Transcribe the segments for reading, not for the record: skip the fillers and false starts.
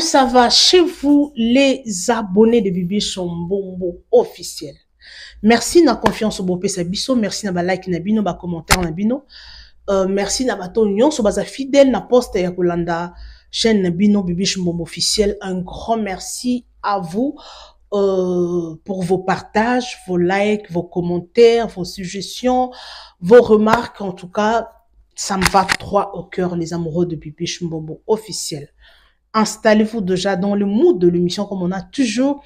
ça va chez vous, les abonnés de Bibi Chombombo officiel? Merci na confiance au Bopé Sabiso, merci na ba like na bino, ba commentaire na bino. Merci na bato nyonso baza fidèle na poste ya kolanda chaîne na bino Bibi Chombombo officiel. Un grand merci à vous pour vos partages, vos likes, vos commentaires, vos suggestions, vos remarques. En tout cas, ça me va droit au cœur, les amoureux de Bibi Chombombo officiel. Installez-vous déjà dans le mood de l'émission comme on a toujours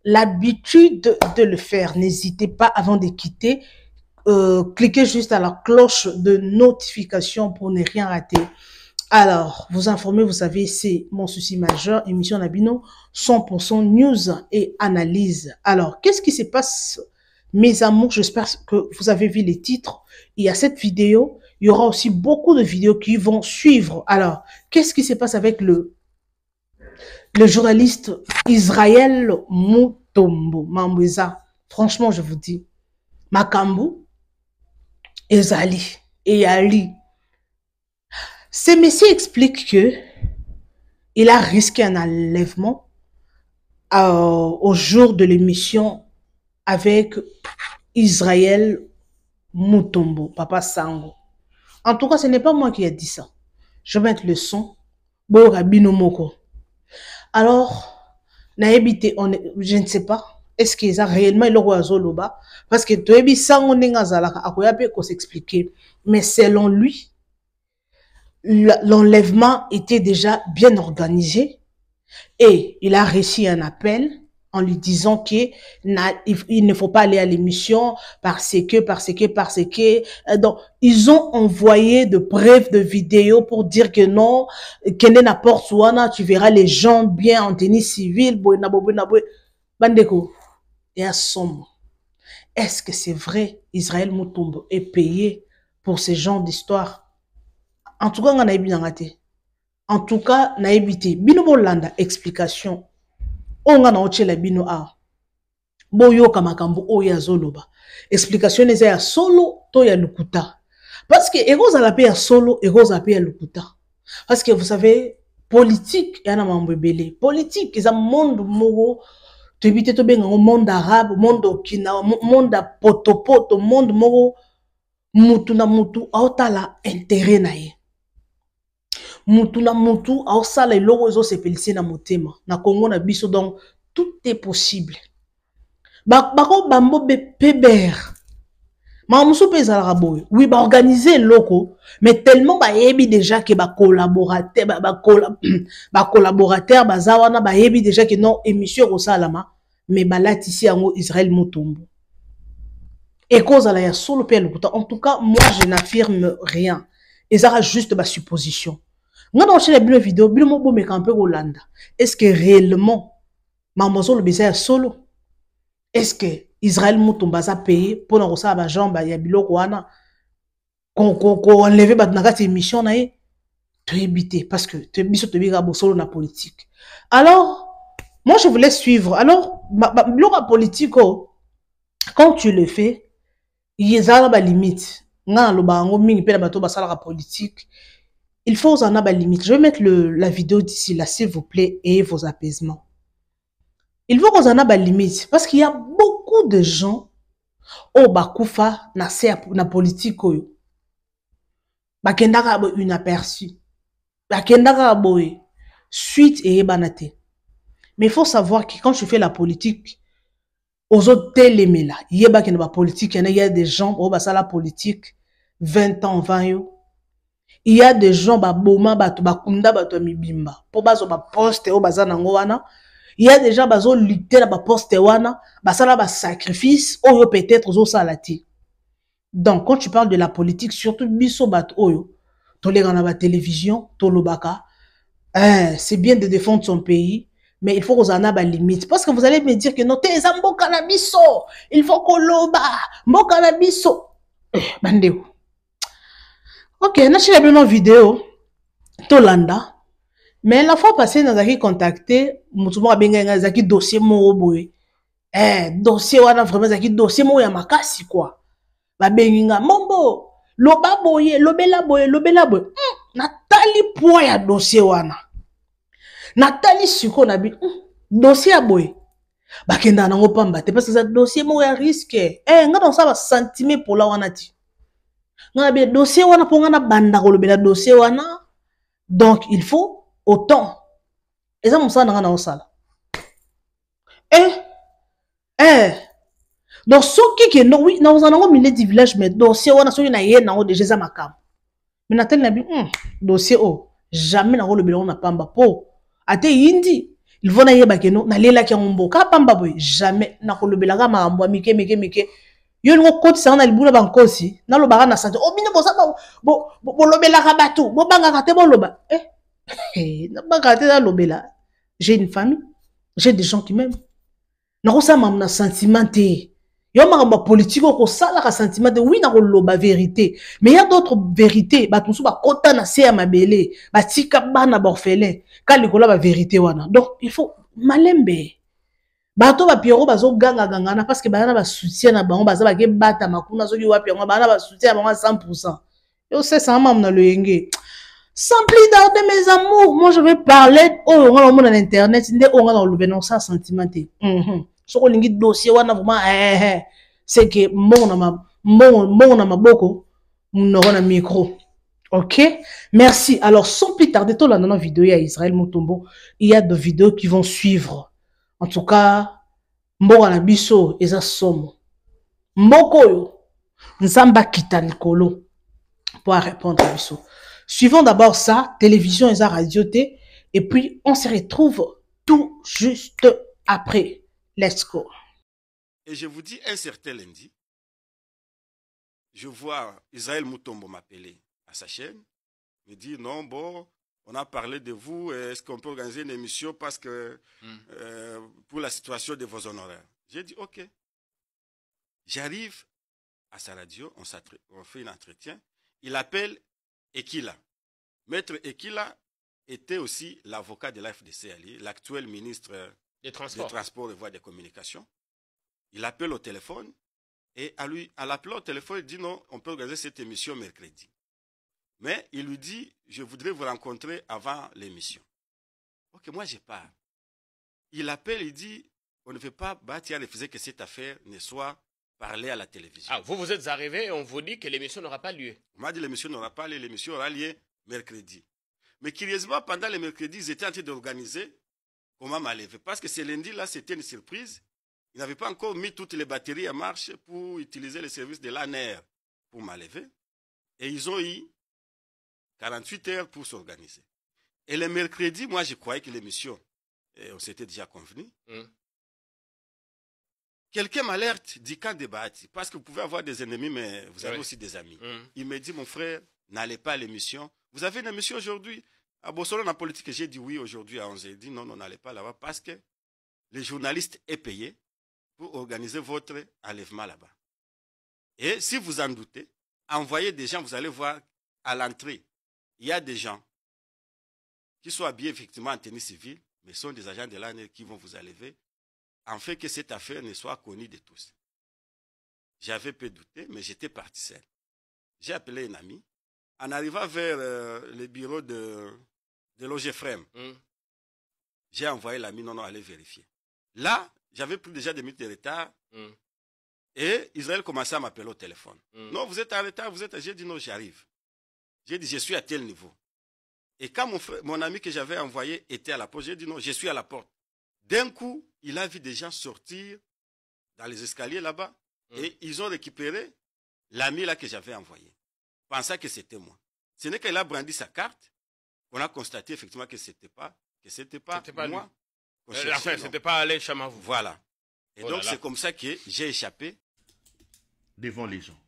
l'habitude de le faire. N'hésitez pas avant de quitter, cliquez juste à la cloche de notification pour ne rien rater. Alors, vous informer, vous savez, c'est mon souci majeur, émission Nabino, 100% news et analyse. Alors, qu'est-ce qui se passe, mes amours? J'espère que vous avez vu les titres. Il y a cette vidéo, il y aura aussi beaucoup de vidéos qui vont suivre. Alors, qu'est-ce qui se passe avec le journaliste Israël Mutombo Mambweza? Franchement, je vous dis, Makambu, Ezali et Ali. Ce monsieur explique que il a risqué un enlèvement au jour de l'émission avec Israël Mutombo, Papa Sango. En tout cas, ce n'est pas moi qui ai dit ça. Je vais mettre le son. Bo Rabino Moko. Alors, je ne sais pas. Est-ce qu'il y a réellement le roi Zoloba? Parce que Toebi Sango Nengazalaka Akoyabe ko s'expliquer. Mais selon lui, l'enlèvement était déjà bien organisé et il a reçu un appel en lui disant qu'il ne faut pas aller à l'émission parce que. Donc, ils ont envoyé de preuves de vidéos pour dire que non, que n'importe où, tu verras les gens bien en tenue civile, bandeko. Et à somme, est-ce que c'est vrai, Israël Mutombo est payé pour ce genre d'histoire? En tout cas, on a évité. En tout cas, on a évité. Bino Bolanda, explication. On a oche la bino a. Boyo kamakambu oya zoloba. Explication n'est ya solo to ya lukuta. Parce que ego za la paix ya solo, ego za paix ya lukuta. Parce que vous savez, politique yana mambebele. Politique is a monde mogo. Tu éviter to benga monde arabe, monde okina, monde potopoto, monde mogo. Mutu na mutu aotala intérêt na ye. Mutu na mutu aosala eloko ezo sepelisi na motema na Congo na biso, donc tout est possible. Bako bambo be peber ma musu peza la boy, oui, ba organiser loko, mais tellement ba yebi déjà que ba collaborateur bazawana ba yebi déjà que non émission rosalama, mais ba latisi yango Israël Mutombo et cause à la solo pe lokuta. En tout cas, moi je n'affirme rien, et ça reste juste ma supposition. Moi, dans la vidéo, est-ce que réellement, Mamozo le baiser solo? Est-ce que Israël Mutombo a payé pour nous recevoir la jambe à Yabilo Kouana? Qu'on enlève cette émission, tu es évité parce que tu es mis sur le solo na politique. Alors, moi je voulais suivre. Alors, la politique, quand tu le fais, il y a des limites. Politique. Il faut en avoir limite. Je vais mettre la vidéo d'ici là, s'il vous plaît, et vos apaisements. Il faut qu'on en ait limite. Parce qu'il y a beaucoup de gens au Bakoufa, na politique, bakendaka une aperçue. Bakendaka suite et banate. Mais il faut savoir que quand tu fais la politique, aux autres télémés là, il y a politique, il y a des gens au basa la politique, 20 ans, 20 ans. Il y a des gens bakunda bato mibimba pour bazo ba poste o bazana ngowana. Il y a des gens bazo lutter ba poste wana basala ba sacrifice oyo peut-être ozo salati. Donc quand tu parles de la politique, surtout biso bato oyo to les na ba télévision to lobaka, c'est bien de défendre son pays, mais il faut qu'on en ait ba limite, parce que vous allez me dire que non t'es mboka na biso, il faut qu'on loba mboka na biso bandeo. Ok, on a fait une vidéo, Tolanda, mais la fois passée, nous avons contacté, nous avons dossier moboé. Dossier, on a vraiment un dossier moboé à makasi, quoi. Ba benginga, mombo, loba boye, lobela boye. Natali poya dossier wana. Nathalie Suko na bi dossier à boy. Bakenda nango pamba te parce que ça dossier mo ya risque. Nga dans ça va sentiment pour la wana ti. Nga bi dossier wana po nga na banda ko lobela dossier wana. Donc il faut autant. Et ça mon ça nga na osala. Donc ce qui no oui na ozana ngo milieu du village mais dossier wana so na ye na ngo déjà makam. Mais Nathalie na bi dossier jamais na ko lobela na pamba po. Ate yindi il vont na bakeno na lela ki ngombo ka pamba boy jamais na kolobela ka makambo mike yo ngo koti sa na libula bankosi na lobaka na santé bino bosa bo lobela ka bato bo banga ka te bo loba na banga te na lobela j'ai une famille j'ai des gens qui m'aiment na ko sa mam na sentimenté yo makambo politique ko sala ka sentimenté oui na ko loba vérité mais il y a d'autres vérités bato so ba kota na se ya mabele ba tika bana ba orphelin ka likola ba vérité wana donc il faut malembe bato ba Pierrot bazo ganga na parce que bana ba soutien na bango baza ba ke bata makuna zo ki wapi yango bana ba soutien bango 100%. Yo c'est ça mam na loyenge sans plus tarder mes amours moi je vais parler on va dans internet ndé on va dans le non ça sentimenté soko lingi dossier wana vraiment c'est que mon na maboko mon na micro. Ok, merci. Alors, sans plus tarder, tout là dans la vidéo, il y a Israël Mutombo. Il y a des vidéos qui vont suivre. En tout cas, Mbora na biso, eza somo. Mboko yo, Nzamba kita likolo. Pour répondre à biso. Suivons d'abord ça, télévision et radio T. Et puis, on se retrouve tout juste après. Let's go. Et je vous dis, un certain lundi, je vois Israël Mutombo m'appeler à sa chaîne, me dit non, bon, on a parlé de vous, est-ce qu'on peut organiser une émission parce que pour la situation de vos honoraires. J'ai dit ok. J'arrive à sa radio, on fait un entretien, il appelle Ekila. Maître Ekila était aussi l'avocat de l'AFDC, l'actuel ministre des Transports et Voies de Communication. Il appelle au téléphone et à l'appeler au téléphone, il dit non, on peut organiser cette émission mercredi. Mais il lui dit, je voudrais vous rencontrer avant l'émission. Ok, moi je pars. Il appelle, il dit, on ne veut pas bâtir refuser que cette affaire ne soit parlée à la télévision. Ah, vous êtes arrivé et on vous dit que l'émission n'aura pas lieu. On m'a dit l'émission n'aura pas lieu, l'émission aura lieu mercredi. Mais curieusement, pendant le mercredi, ils étaient en train d'organiser comment m'enlever. Parce que ce lundi-là, c'était une surprise. Ils n'avaient pas encore mis toutes les batteries en marche pour utiliser les services de l'ANER pour m'enlever. Et ils ont eu 48 heures pour s'organiser. Et le mercredi, moi, je croyais que l'émission, on s'était déjà convenu. Quelqu'un m'alerte, dit quand débattre, parce que vous pouvez avoir des ennemis, mais vous avez aussi des amis. Il me dit, mon frère, n'allez pas à l'émission. Vous avez une émission aujourd'hui à Bossolo, en politique. J'ai dit oui aujourd'hui à 11h. Il dit non, n'allez pas là-bas parce que les journalistes est payé pour organiser votre enlèvement là-bas. Et si vous en doutez, envoyez des gens, vous allez voir à l'entrée. Il y a des gens qui sont habillés effectivement en tenue civile, mais sont des agents de l'ANER qui vont vous enlever, en fait que cette affaire ne soit connue de tous. J'avais peu douté, mais j'étais parti seul. J'ai appelé un ami. En arrivant vers le bureau de l'OGFREM, j'ai envoyé l'ami, non, allez vérifier. Là, j'avais pris déjà des minutes de retard, et Israël commençait à m'appeler au téléphone. Non, vous êtes en retard, j'ai dit non, j'arrive. J'ai dit, je suis à tel niveau. Et quand mon ami que j'avais envoyé était à la porte, j'ai dit non, je suis à la porte. D'un coup, il a vu des gens sortir dans les escaliers là-bas, et ils ont récupéré l'ami là que j'avais envoyé, pensant que c'était moi. Ce n'est qu'il a brandi sa carte qu'on a constaté effectivement que c'était pas moi. Enfin, c'était pas Alain Chamavou. Voilà. Et donc c'est comme ça que j'ai échappé devant les gens.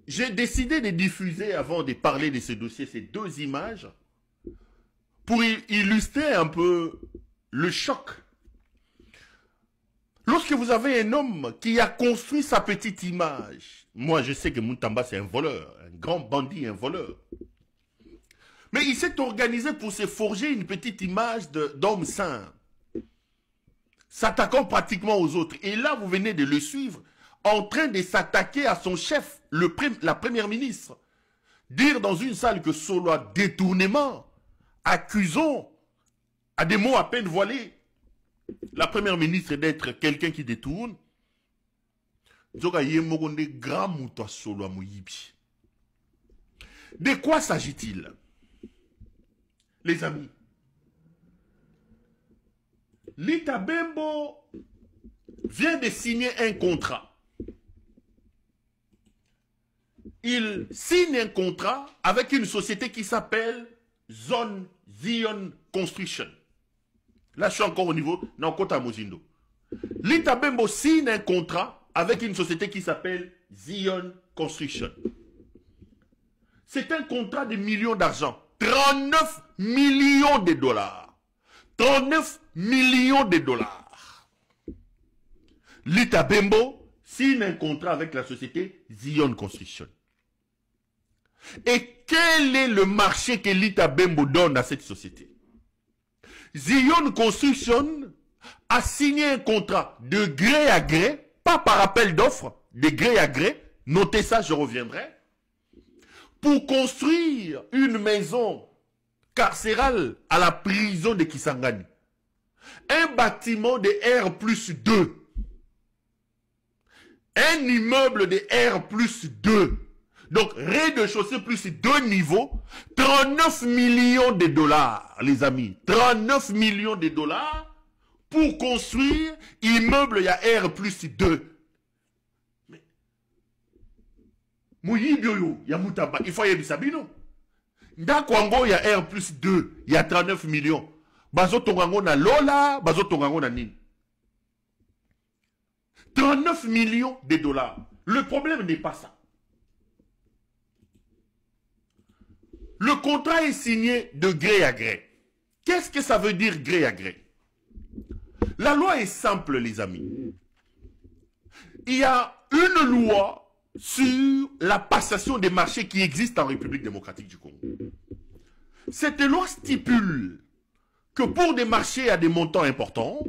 J'ai décidé de diffuser, avant de parler de ce dossier, ces deux images pour illustrer un peu le choc. Lorsque vous avez un homme qui a construit sa petite image, moi je sais que Muntamba c'est un voleur, un grand bandit, un voleur. Mais il s'est organisé pour se forger une petite image d'homme saint, s'attaquant pratiquement aux autres. Et là, vous venez de le suivre, en train de s'attaquer à son chef, la première ministre. Dire dans une salle que Solo a détournement accusons, à des mots à peine voilés, la première ministre d'être quelqu'un qui détourne. De quoi s'agit-il, les amis? Lita Bembo vient de signer un contrat. Il signe un contrat avec une société qui s'appelle Zion Construction. Là, je suis encore au niveau Nankota Mozindo. Lita Bembo signe un contrat avec une société qui s'appelle Zion Construction. C'est un contrat de millions d'argent. 39 millions de dollars. 39 millions de dollars. Lita Bembo signe un contrat avec la société Zion Construction. Et quel est le marché que Lita Bembo donne à cette société? Zion Construction a signé un contrat de gré à gré, pas par appel d'offres, de gré à gré, notez ça, je reviendrai, pour construire une maison carcérale à la prison de Kisangani. Un bâtiment de R+2. Un immeuble de R+2. Donc, rez-de-chaussée plus 2 niveaux, 39 millions de dollars, les amis. 39 millions de dollars pour construire immeuble, il y a R+2. Mais, Mouyibioyo, il y a Moutaba, il faut y avoir Sabino. Ndakwango, il y a R+2, il y a 39 millions. Bazo Tongango na Lola, Bazo Tongango na Nin. 39 millions de dollars. Le problème n'est pas ça. Le contrat est signé de gré à gré. Qu'est-ce que ça veut dire gré à gré? La loi est simple, les amis. Il y a une loi sur la passation des marchés qui existe en République démocratique du Congo. Cette loi stipule que pour des marchés à des montants importants,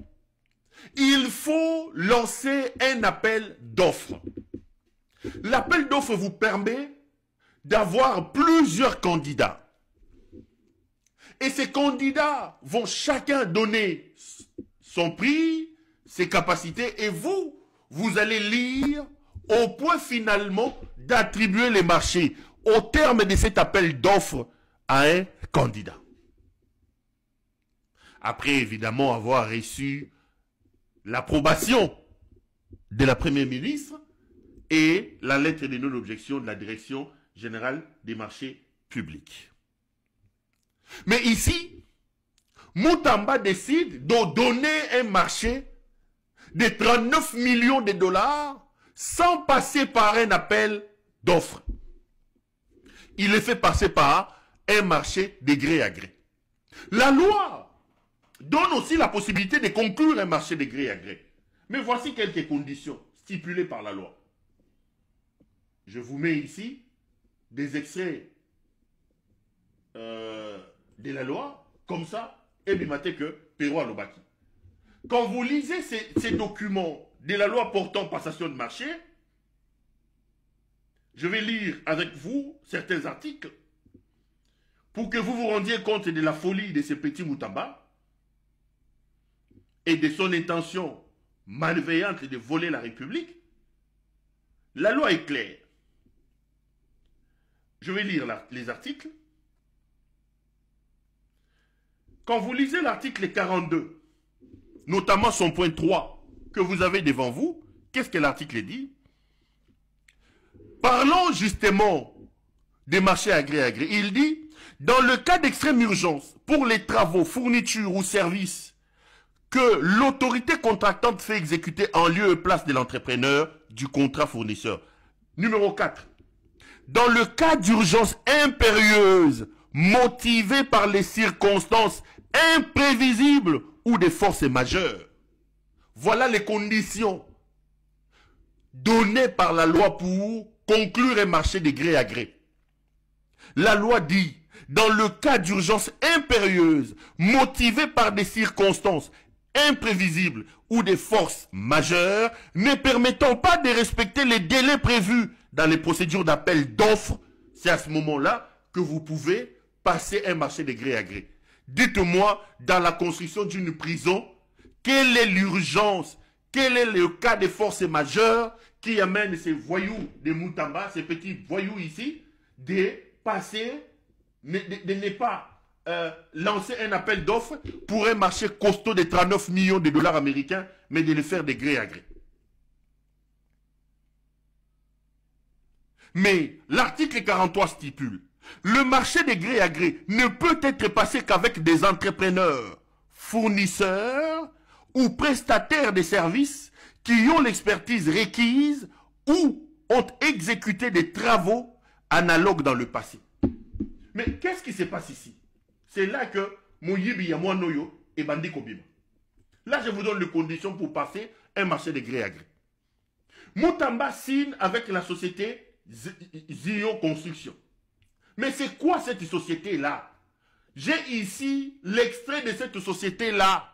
il faut lancer un appel d'offres. L'appel d'offres vous permet d'avoir plusieurs candidats. Et ces candidats vont chacun donner son prix, ses capacités, et vous allez lire au point finalement d'attribuer les marchés au terme de cet appel d'offres à un candidat. Après, évidemment, avoir reçu l'approbation de la Première ministre et la lettre de non-objection de la Direction générale des marchés publics. Mais ici, Moutamba décide de donner un marché de 39 millions de dollars sans passer par un appel d'offres. Il est fait passer par un marché de gré à gré. La loi donne aussi la possibilité de conclure un marché de gré à gré. Mais voici quelques conditions stipulées par la loi. Je vous mets ici des extraits de la loi, comme ça, et bimaté que Pero Alobaki. Quand vous lisez ces documents de la loi portant passation de marché, je vais lire avec vous certains articles pour que vous vous rendiez compte de la folie de ce petit Moutamba et de son intention malveillante de voler la République. La loi est claire. Je vais lire les articles. Quand vous lisez l'article 42, notamment son point 3 que vous avez devant vous, qu'est-ce que l'article dit? Parlons justement des marchés à gré. Il dit, dans le cas d'extrême urgence, pour les travaux, fournitures ou services que l'autorité contractante fait exécuter en lieu et place de l'entrepreneur du contrat fournisseur. Numéro 4. Dans le cas d'urgence impérieuse, motivée par les circonstances imprévisibles ou des forces majeures. Voilà les conditions données par la loi pour conclure un marché de gré à gré. La loi dit, dans le cas d'urgence impérieuse, motivée par des circonstances imprévisibles ou des forces majeures, ne permettant pas de respecter les délais prévus dans les procédures d'appel d'offres, c'est à ce moment-là que vous pouvez passer un marché de gré à gré. Dites-moi, dans la construction d'une prison, quelle est l'urgence, quel est le cas de force majeure qui amène ces voyous de Moutamba, ces petits voyous ici, de passer, de ne pas lancer un appel d'offres pour un marché costaud de 39 millions de dollars américains, mais de le faire de gré à gré. Mais l'article 43 stipule, le marché de gré à gré ne peut être passé qu'avec des entrepreneurs, fournisseurs ou prestataires de services qui ont l'expertise requise ou ont exécuté des travaux analogues dans le passé. Mais qu'est-ce qui se passe ici? C'est là que Moyibi Yamouanoyo et Bandi Kobima. Là, je vous donne les conditions pour passer un marché de gré à gré. Moutamba signe avec la société Zion Construction. Mais c'est quoi cette société-là? J'ai ici l'extrait de cette société-là.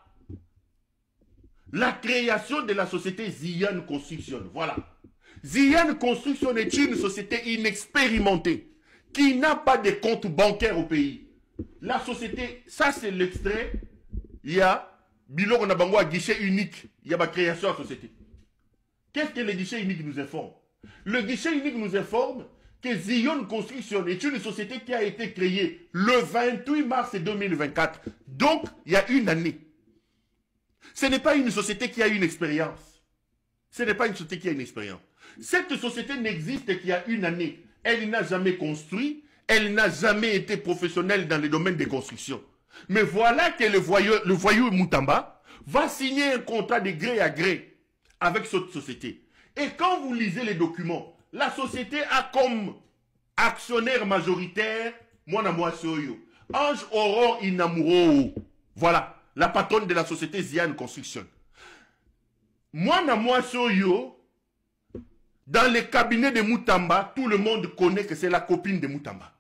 La création de la société Zion Construction. Voilà. Zion Construction est une société inexpérimentée qui n'a pas de compte bancaire au pays. La société, ça c'est l'extrait. Il y a Bilor Nabango à guichet unique. Il y a ma création de la société. Qu'est-ce que le guichet unique nous informe? Le guichet unique nous informe que Zion Construction est une société qui a été créée le 28 mars 2024. Donc, il y a une année. Ce n'est pas une société qui a une expérience. Ce n'est pas une société qui a une expérience. Cette société n'existe qu'il y a une année. Elle n'a jamais construit. Elle n'a jamais été professionnelle dans le domaine des constructions. Mais voilà que le voyou Moutamba va signer un contrat de gré à gré avec cette société. Et quand vous lisez les documents, la société a comme actionnaire majoritaire Mwana Soyo, Ange Aurore Inamuro. Voilà, la patronne de la société Zion Construction. Mwana Soyo, dans le cabinet de Moutamba, tout le monde connaît que c'est la copine de Moutamba.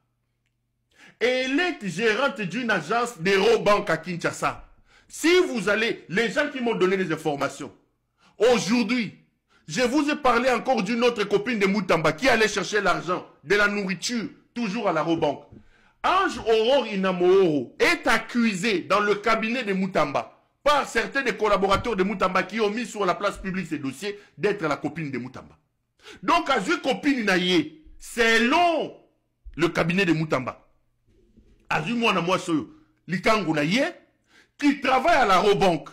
Et elle est gérante d'une agence d'Eurobank à Kinshasa. Si vous allez, les gens qui m'ont donné des informations, aujourd'hui, je vous ai parlé encore d'une autre copine de Moutamba qui allait chercher l'argent, de la nourriture, toujours à l'Eurobank. Ange Aurore Inamoro est accusé dans le cabinet de Moutamba par certains des collaborateurs de Moutamba qui ont mis sur la place publique ces dossiers d'être la copine de Moutamba. Donc, à une copine naïe, selon le cabinet de Moutamba, qui travaille à la Robank,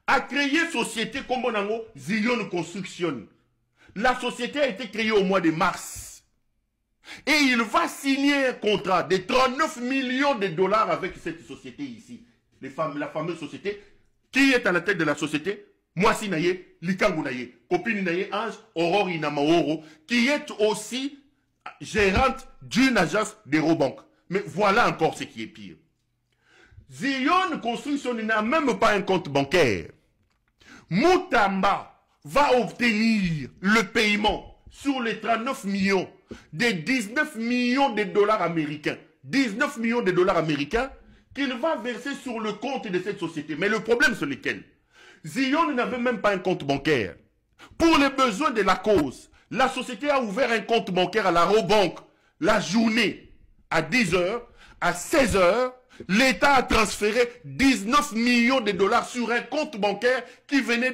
a créé société comme on Zion Construction. La société a été créée au mois de mars. Et il va signer un contrat de 39 millions de dollars avec cette société ici. La fameuse société qui est à la tête de la société. Mwasi Naye, Likangu Naye, copine Naye, Ange Aurore Inamaoro, qui est aussi gérante d'une agence d'Eurobank. Mais voilà encore ce qui est pire. Zion Construction n'a même pas un compte bancaire. Moutamba va obtenir le paiement sur les 39 millions de 19 millions de dollars américains. 19 millions de dollars américains qu'il va verser sur le compte de cette société. Mais le problème, c'est lequel? Zion n'avait même pas un compte bancaire. Pour les besoins de la cause, la société a ouvert un compte bancaire à la Robank la journée à 10h, à 16h. L'État a transféré 19 millions de dollars sur un compte bancaire qui venait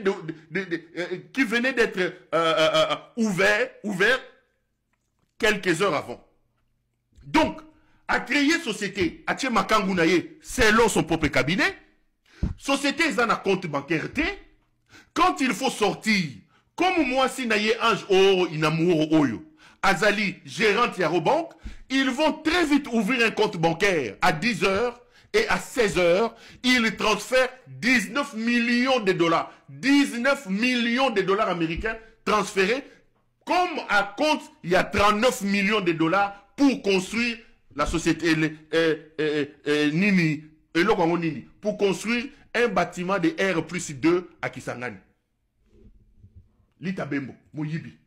d'être ouvert quelques heures avant. Donc, a créé société, a Tchemakangunaye, selon son propre cabinet, société est un compte bancaire. Quand il faut sortir, comme moi, si naye Ange Oro Inamuro Oyo, Azali, gérante Yarobank, ils vont très vite ouvrir un compte bancaire à 10h et à 16h, ils transfèrent 19 millions de dollars. 19 millions de dollars américains transférés. Comme à compte, il y a 39 millions de dollars pour construire la société Nini, pour construire un bâtiment de R+2 à Kisangani. Lita Bembo, Moyibi.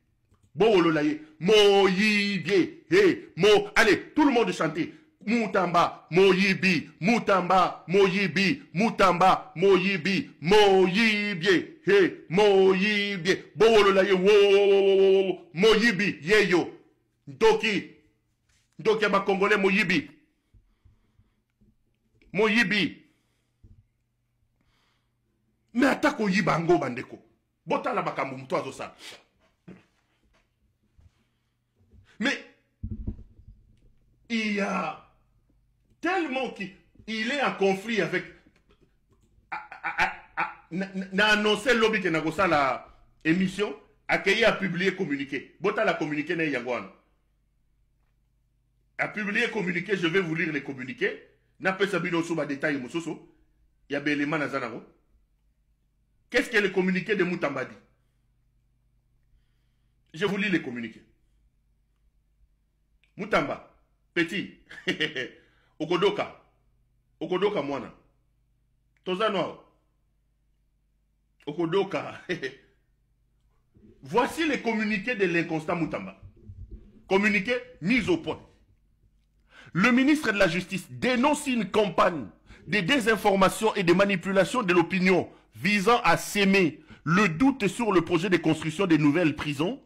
Bololaye, Moyibi, hey, allez, tout le monde chanter. Moutamba, Moyibi, Moutamba, Moyibi, Moutamba, Moyibi, Moyibi, hey, Moyibi, Bololaye, wo, Moyibi, yeyo, Ndoki, ma Congolais, Moyibi, Moyibi. Mais atako yibango bandeko. Bota la makambo muto azosa. Mais il y a tellement qu'il est en conflit avec n'a annoncé lobby que n'a la émission accueilli à publier communiqué. Bota la communiqué n'a yagwan. A publié communiqué, je vais vous lire les communiqués. N'a pas sabino sous ma détail mososo. Il y a Béléman à Zanaro. Qu'est-ce que le communiqué de Moutamba dit? Je vous lis les communiqués. Moutamba, petit, Okodoka, Okodoka Mwana, Tozano, Okodoka. Voici les communiqués de l'inconstant Moutamba. Communiqué mis au point. Le ministre de la Justice dénonce une campagne de désinformation et de manipulation de l'opinion visant à s'aimer le doute sur le projet de construction de nouvelles prisons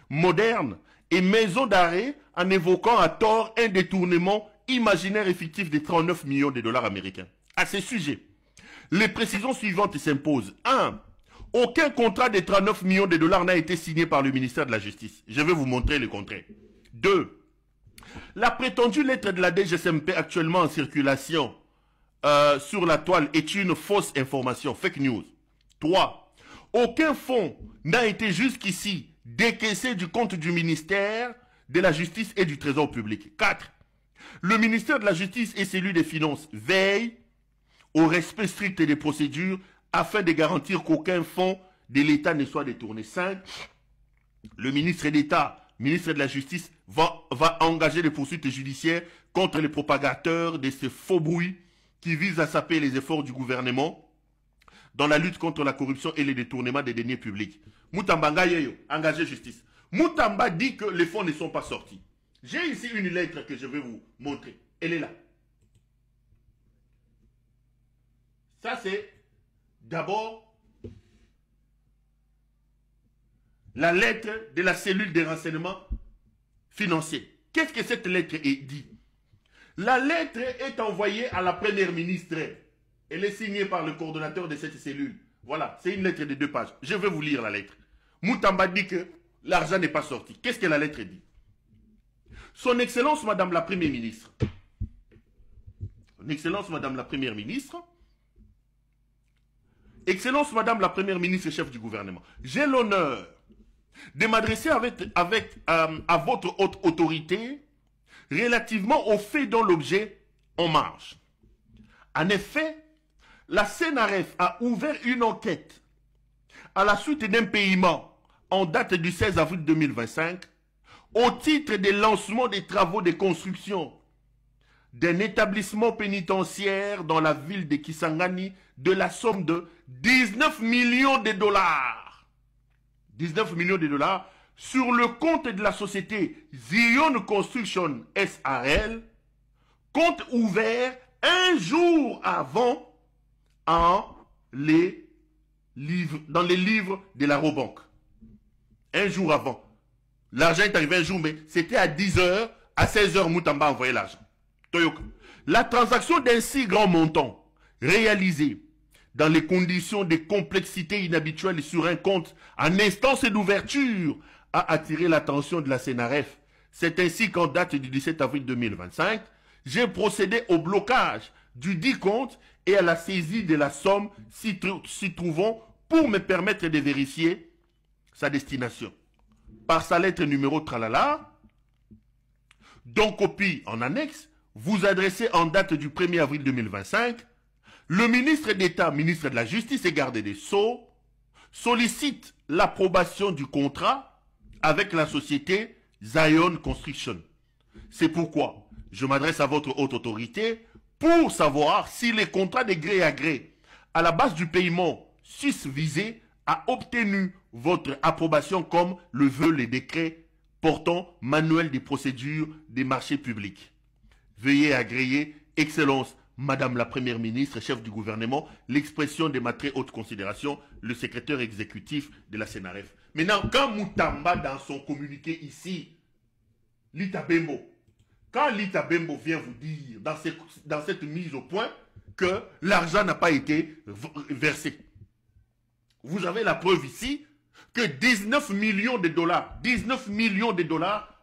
modernes et maisons d'arrêt en évoquant à tort un détournement imaginaire et fictif de 39 millions de dollars américains. À ce sujet, les précisions suivantes s'imposent. 1. Aucun contrat de 39 millions de dollars n'a été signé par le ministère de la Justice. Je vais vous montrer le contraire. 2. La prétendue lettre de la DGSMP actuellement en circulation sur la toile est une fausse information, fake news. 3. Aucun fonds n'a été jusqu'ici décaissé du compte du ministère de la Justice et du Trésor public. 4. Le ministère de la Justice et celui des Finances veillent au respect strict des procédures afin de garantir qu'aucun fonds de l'État ne soit détourné. 5. Le ministre d'État, ministre de la Justice, va engager des poursuites judiciaires contre les propagateurs de ce faux bruit qui vise à saper les efforts du gouvernement dans la lutte contre la corruption et les détournements des deniers publics. Moutamba Ngayeyo, engagé justice. Moutamba dit que les fonds ne sont pas sortis. J'ai ici une lettre que je vais vous montrer. Elle est là. Ça, c'est d'abord la lettre de la cellule des renseignements financiers. Qu'est-ce que cette lettre dit? La lettre est envoyée à la première ministre. Elle est signée par le coordonnateur de cette cellule. Voilà, c'est une lettre de 2 pages. Je vais vous lire la lettre. Moutamba dit que l'argent n'est pas sorti. Qu'est-ce que la lettre dit? Son Excellence Madame la Première Ministre. Son Excellence Madame la Première Ministre. Excellence Madame la Première Ministre et chef du gouvernement. J'ai l'honneur de m'adresser à votre haute autorité relativement aux faits dont l'objet en marche. En effet, la CNRF a ouvert une enquête à la suite d'un paiement en date du 16 avril 2025 au titre des lancements des travaux de construction d'un établissement pénitentiaire dans la ville de Kisangani de la somme de 19 millions de dollars. 19 millions de dollars sur le compte de la société Zion Construction SARL, compte ouvert un jour avant dans les livres de la Robank. Un jour avant. L'argent est arrivé un jour, mais c'était à 10h, à 16h, Moutamba a envoyé l'argent. Toyoka. La transaction d'un si grand montant, réalisée dans les conditions de complexité inhabituelle sur un compte en instance d'ouverture, a attiré l'attention de la CNRF. C'est ainsi qu'en date du 17 avril 2025, j'ai procédé au blocage du dit compte et à la saisie de la somme s'y trouvant pour me permettre de vérifier sa destination. Par sa lettre numéro tralala, dont copie en annexe, vous adressez en date du 1er avril 2025, le ministre d'État, ministre de la Justice et garde des Sceaux, sollicite l'approbation du contrat avec la société Zion Construction. C'est pourquoi je m'adresse à votre haute autorité pour savoir si les contrats de gré à gré à la base du paiement susvisé a obtenu votre approbation comme le veulent les décrets portant manuel des procédures des marchés publics. Veuillez agréer, Excellence, Madame la Première Ministre, chef du gouvernement, l'expression de ma très haute considération, le secrétaire exécutif de la CNRF. Maintenant, quand Moutamba, dans son communiqué ici, Lita Bembo, quand Lita Bembo vient vous dire, dans cette mise au point, que l'argent n'a pas été versé, Vous avez la preuve ici que 19 millions de dollars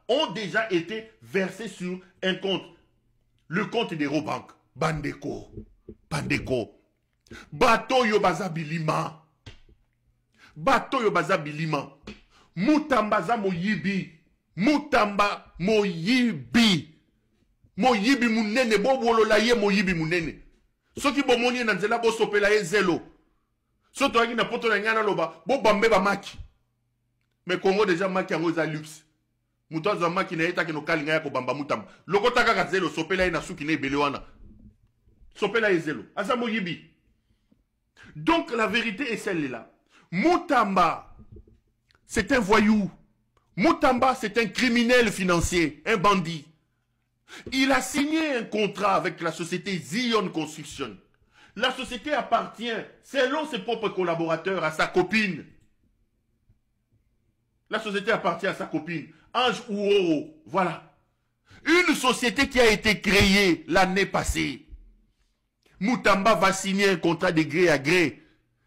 ont déjà été versés sur un compte. Le compte des Robank. Bandeko. Bato yo baza bilima. Mutamba za moyibi. Mutamba moyibi. Moyibi munene. Bo la ye moyibi munene. Soki bo moni na nzela bo sopela ye zelo. Soto aki na poto na nyana loba. Bo bambe ba maki. Mais Congo déjà maki yango za luxe. Muto za maki na eta kino kalinga ya ko bamba mutamba. Lokota kaka zelo sopela ye na suki ne ebele wana. Sopela ye zelo. Aza moyibi. Donc la vérité est celle-là. Mutamba, c'est un voyou. Mutamba, c'est un criminel financier, un bandit. Il a signé un contrat avec la société Zion Construction. La société appartient, selon ses propres collaborateurs, à sa copine. La société appartient à sa copine, Ange Ouoro. Voilà. Une société qui a été créée l'année passée. Mutamba va signer un contrat de gré à gré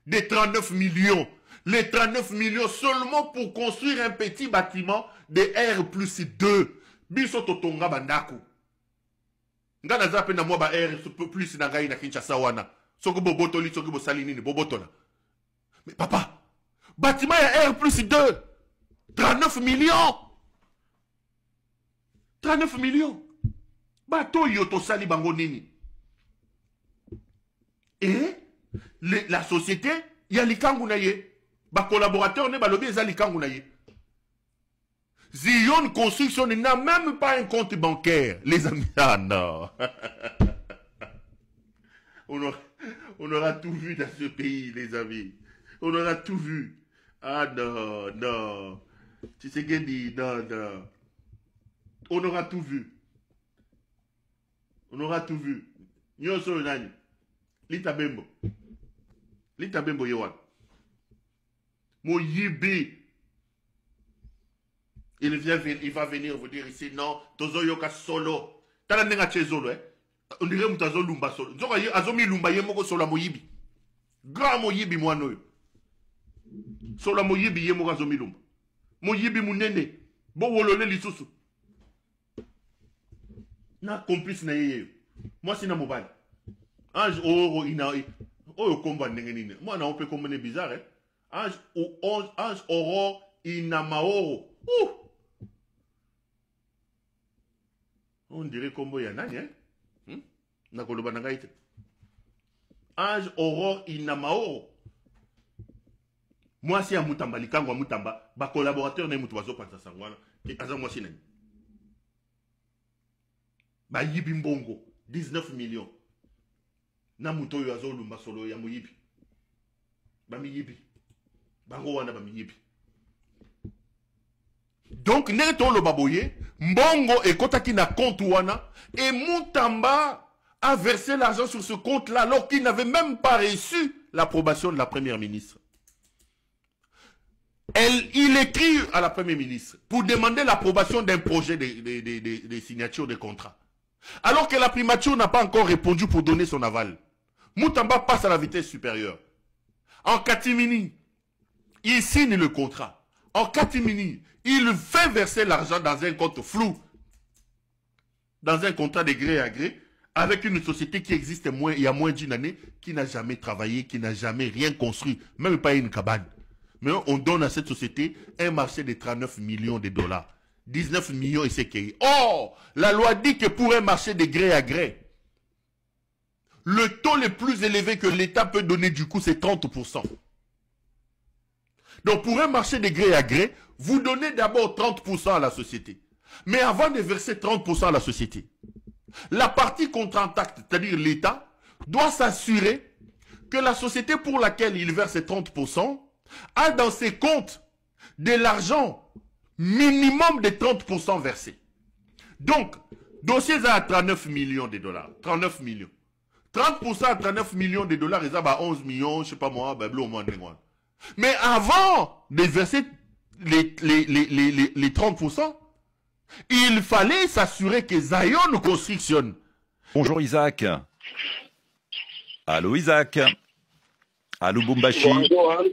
de 39 millions. Les 39 millions seulement pour construire un petit bâtiment de R+2. Biso totonga bandako. Nga na zape na mwa ba R+ na ngai na Kinshasa wana. Soko bobotoli, soko bosalini ni bobotola. Mais papa, bâtiment ya R+2. 39 millions. 39 millions. Bato yoto sali bango nini. Et la société, il y a likangu na ye. Ba collaborateur ne ba lobby eza likangu na ye. Zion Construction n'a même pas un compte bancaire, les amis. Ah non. On aura tout vu dans ce pays, les amis. On aura tout vu. Ah non, non. Tu sais qu'elle dit, non, non. On aura tout vu. On aura tout vu. Nyoso nani. Lita Bembo Yewan. Moyibi. Il va venir vous dire ici, non, Tozo Yoka solo. Tala nenga chezolo, On dirait Mutazo Lumba solo. Zoka Azomi Lumba Yemoko Sola Moyibi. Grand Moyibi Moanoyo. Sola Moyibi Yemoko Azomi Lumba. Moyibi Munene. Bo Wolole Lisusu. Na complice na yeye. Moi, c'est na mobile. Ange Oro ina oyo komba ndenge nini. Moi na ope komba ne bizarre. Ange Oro ina maoro. On dirait kombo ya nani na koloba na ngaite. Ange Oro ina maoro. Moi si ya mutamba likango mutamba ba collaborateur na mutu bazo panza sangwana. Aza moi si nani. Ba yibi mbongo 19 millions. Na muto yo azolumba solo ya moyibi. Ba miyibi. Bango wana ba miyibi. Donc neto lo baboye, mbongo ekotaki na compte wana et Mutamba a versé l'argent sur ce compte-là alors qu'il n'avait même pas reçu l'approbation de la première ministre. Il écrit à la première ministre pour demander l'approbation d'un projet de signature de contrat. Alors que la primature n'a pas encore répondu pour donner son aval. Mutamba passe à la vitesse supérieure. En catimini, il signe le contrat. En catimini, il fait verser l'argent dans un compte flou. Dans un contrat de gré à gré, avec une société qui existe il y a moins d'une année, qui n'a jamais travaillé, qui n'a jamais rien construit, même pas une cabane. Mais on donne à cette société un marché de 39 millions de dollars. 19 millions et c'est qui. Oh, la loi dit que pour un marché de gré à gré, le taux le plus élevé que l'État peut donner du coup, c'est 30%. Donc pour un marché de gré à gré, vous donnez d'abord 30% à la société. Mais avant de verser 30% à la société, la partie contre-entacte, c'est-à-dire l'État, doit s'assurer que la société pour laquelle il verse 30% a dans ses comptes de l'argent minimum de 30% versé. Donc, dossier à 39 millions de dollars. 39 millions. 30% à 39 millions de dollars, ils ont 11 millions, je sais pas moi, ben, au moins. Mais avant de verser les 30%, il fallait s'assurer que Zion Construction. Bonjour Isaac. Allô Isaac. Allô Bumbashi. Bonjour.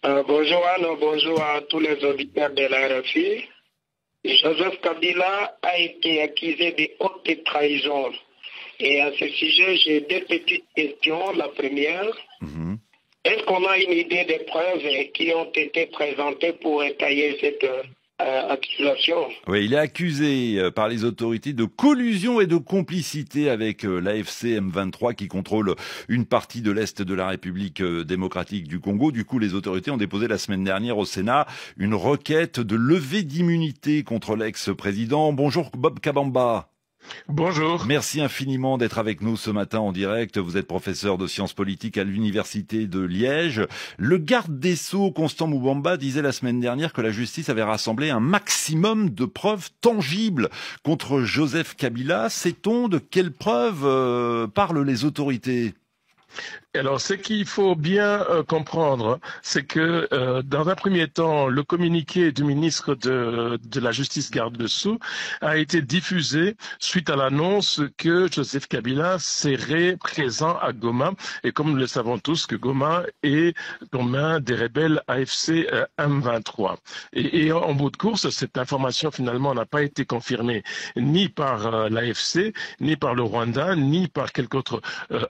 Bonjour Anne, bonjour à tous les auditeurs de la RFI. Joseph Kabila a été accusé de haute trahison. Et à ce sujet, j'ai deux petites questions. La première, est-ce qu'on a une idée des preuves qui ont été présentées pour étayer cette accusation? Oui, il est accusé par les autorités de collusion et de complicité avec l'AFC M23 qui contrôle une partie de l'Est de la République démocratique du Congo. Du coup, les autorités ont déposé la semaine dernière au Sénat une requête de levée d'immunité contre l'ex-président. Bonjour Bob Kabamba. Bonjour. Merci infiniment d'être avec nous ce matin en direct. Vous êtes professeur de sciences politiques à l'Université de Liège. Le garde des Sceaux, Constant Moubamba, disait la semaine dernière que la justice avait rassemblé un maximum de preuves tangibles contre Joseph Kabila. Sait-on de quelles preuves parlent les autorités ? Alors, ce qu'il faut bien comprendre, c'est que dans un premier temps, le communiqué du ministre de la Justice garde des Sceaux a été diffusé suite à l'annonce que Joseph Kabila serait présent à Goma. Et comme nous le savons tous, que Goma est aux mains des rebelles AFC M23. Et en bout de course, cette information finalement n'a pas été confirmée ni par l'AFC, ni par le Rwanda, ni par quelque autre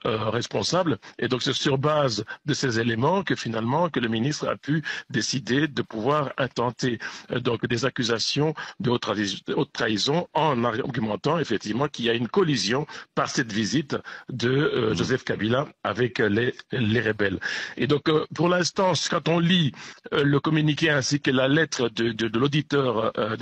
responsable. Et donc c'est sur base de ces éléments que finalement que le ministre a pu décider de pouvoir intenter donc des accusations de haute trahison en argumentant effectivement qu'il y a une collision par cette visite de Joseph Kabila avec les rebelles. Et donc pour l'instant, quand on lit le communiqué ainsi que la lettre de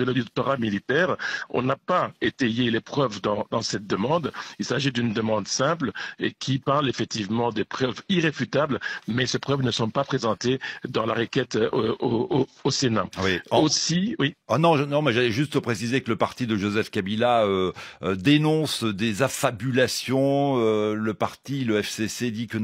l'auditorat militaire, on n'a pas étayé les preuves dans cette demande. Il s'agit d'une demande simple et qui parle effectivement des preuves irréfutables, mais ces preuves ne sont pas présentées dans la requête au Sénat. Oui. Aussi, oui. Oh non, mais j'allais juste préciser que le parti de Joseph Kabila dénonce des affabulations. Le parti, le FCC, dit que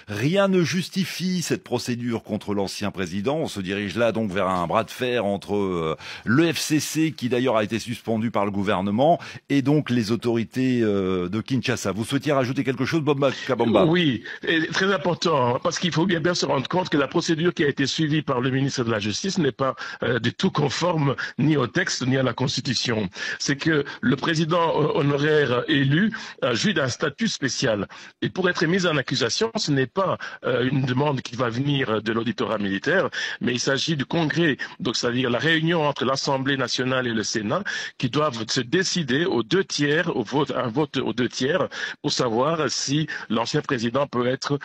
rien ne justifie cette procédure contre l'ancien président. On se dirige là donc vers un bras de fer entre le FCC, qui d'ailleurs a été suspendu par le gouvernement, et donc les autorités de Kinshasa. Vous souhaitiez rajouter quelque chose, Bob Kabamba? Oui, et très important, parce qu'il faut bien se rendre compte que la procédure qui a été suivie par le ministre de la Justice n'est pas du tout conforme ni au texte ni à la Constitution. C'est que le président honoraire élu jouit d'un statut spécial. Et pour être mis en accusation, ce n'est pas une demande qui va venir de l'auditorat militaire, mais il s'agit du Congrès, donc c'est-à-dire la réunion entre l'Assemblée nationale et le Sénat, qui doivent se décider aux deux tiers, un vote aux deux tiers, pour savoir si l'ancien président peut être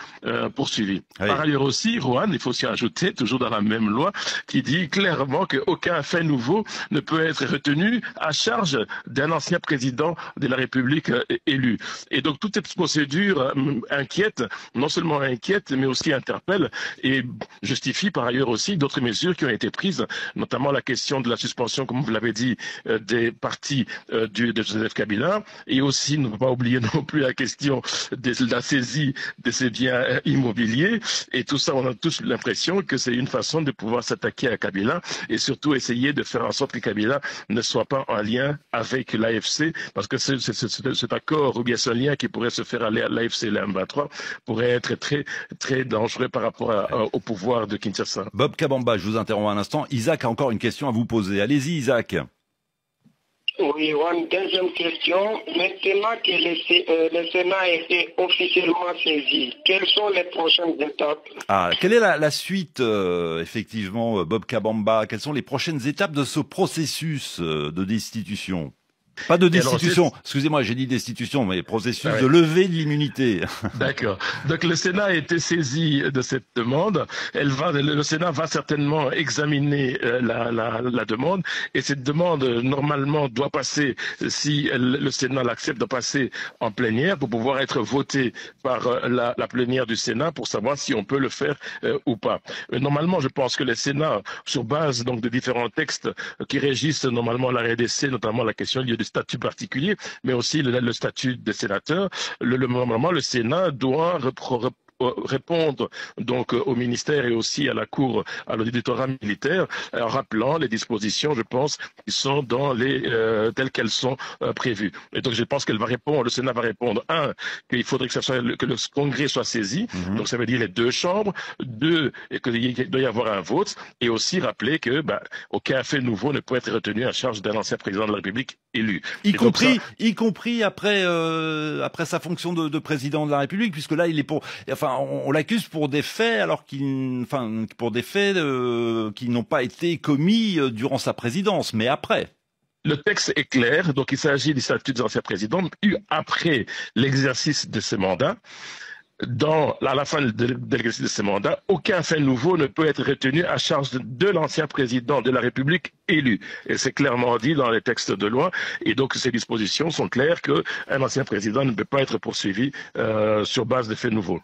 poursuivi. Oui. Par ailleurs aussi, Rohan, il faut s'y ajouter, toujours dans la même loi, qui dit clairement qu'aucun fait nouveau ne peut être retenu à charge d'un ancien président de la République élu. Et donc toute cette procédure inquiète, non seulement inquiète, mais aussi interpelle et justifie par ailleurs aussi d'autres mesures qui ont été prises, notamment la question de la suspension, comme vous l'avez dit, des partis de Joseph Kabila, et aussi, ne faut pas oublier non plus la question de la saisie de ces biens immobiliers. Et tout ça, on a tous l'impression que c'est une façon de pouvoir s'attaquer à Kabila et surtout essayer de faire en sorte que Kabila ne soit pas en lien avec l'AFC, parce que cet accord ou bien ce lien qui pourrait se faire à l'AFC et l'M23 pourrait être très, très dangereux par rapport au pouvoir de Kinshasa. Bob Kabamba, je vous interromps un instant. Isaac a encore une question à vous poser. Allez-y, Isaac. Oui, une deuxième question. Maintenant que le Sénat a été officiellement saisi, quelles sont les prochaines étapes? Quelle est la suite, effectivement, Bob Kabamba? Quelles sont les prochaines étapes de ce processus de destitution? Pas de destitution, excusez-moi, j'ai dit destitution, mais processus de levée de l'immunité. D'accord. Donc le Sénat a été saisi de cette demande. Le Sénat va certainement examiner la demande, et cette demande normalement doit passer, si le Sénat l'accepte, doit passer en plénière pour pouvoir être votée par la plénière du Sénat pour savoir si on peut le faire ou pas. Normalement, je pense que le Sénat, sur base donc de différents textes qui régissent normalement la RDC, notamment la question liée du statut particulier, mais aussi le statut des sénateurs, normalement le Sénat doit répondre donc au ministère et aussi à la Cour, à l'auditorat militaire, en rappelant les dispositions, je pense, qui sont dans les telles qu'elles sont prévues. Et donc je pense qu'elle va répondre, le Sénat va répondre, un, qu'il faudrait que le Congrès soit saisi, donc ça veut dire les deux chambres, deux, qu'il doit y avoir un vote, et aussi rappeler que aucun fait nouveau ne peut être retenu à charge d'un ancien président de la République élu. Y compris après sa fonction de président de la République, puisque là il est on l'accuse pour des faits qui n'ont pas été commis durant sa présidence, mais après. Le texte est clair, donc il s'agit du statut des anciens présidents après l'exercice de ces mandats. À la fin de l'exercice de ces mandats, aucun fait nouveau ne peut être retenu à charge de l'ancien président de la République élu. Et c'est clairement dit dans les textes de loi. Et donc ces dispositions sont claires qu'un ancien président ne peut pas être poursuivi sur base de faits nouveaux.